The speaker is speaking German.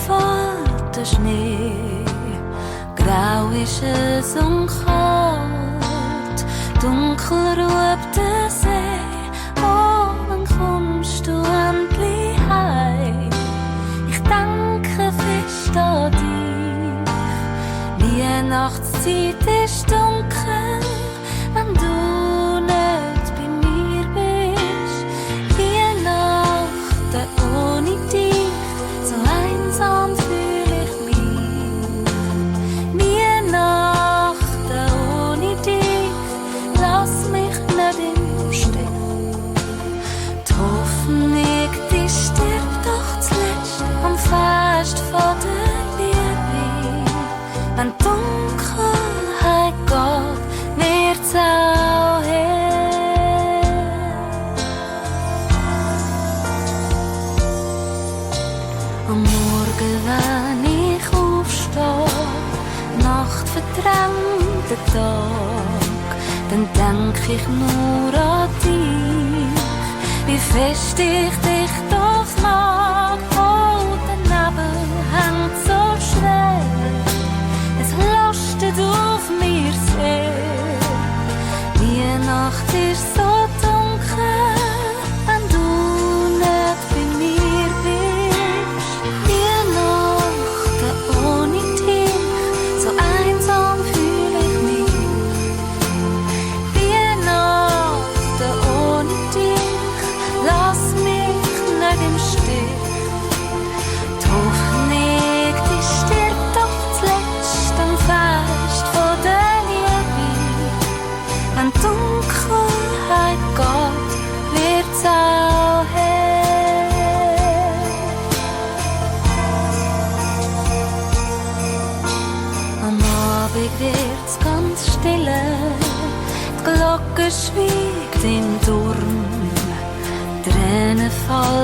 fällt der Schnee, grau ist es und kalt, dunkel ruht der See. Oh, wann kommst du endlich heim? Ich denke fest an dich. Weihnachtszeit ist dunkel, wenn du nicht bei mir bist. Weihnachten ohne dich, so einsam fühle ich mich. Weihnachten ohne dich, lass mich nicht im Stich. Die Hoffnung, die stirbt doch zuletzt am Fest von der Liebe. Wenn die Dunkelheit geht, wird's auch hell. Am Morgen, wenn ich aufstehe, Nacht verdrängt den Tag, dann denk ich nur an dich, wie fest ich dich doch mag. Oh, der Nebel hängt so schwer, es lastet auf mir sehr. Weihnacht ist so dunkel, wenn du nicht bei mir bist. Weihnachten ohne dich, so einsam fühle ich mich. Weihnachten ohne dich, lass mich nicht im Stich. Die Hoffnung, die stirbt doch zuletzt am Fest von der Liebe. Wenn die Dunkelheit geht, wird's auch hell. Am Abend wird's ganz stille, die Glocke schwiegt im Turm, Tränen fallen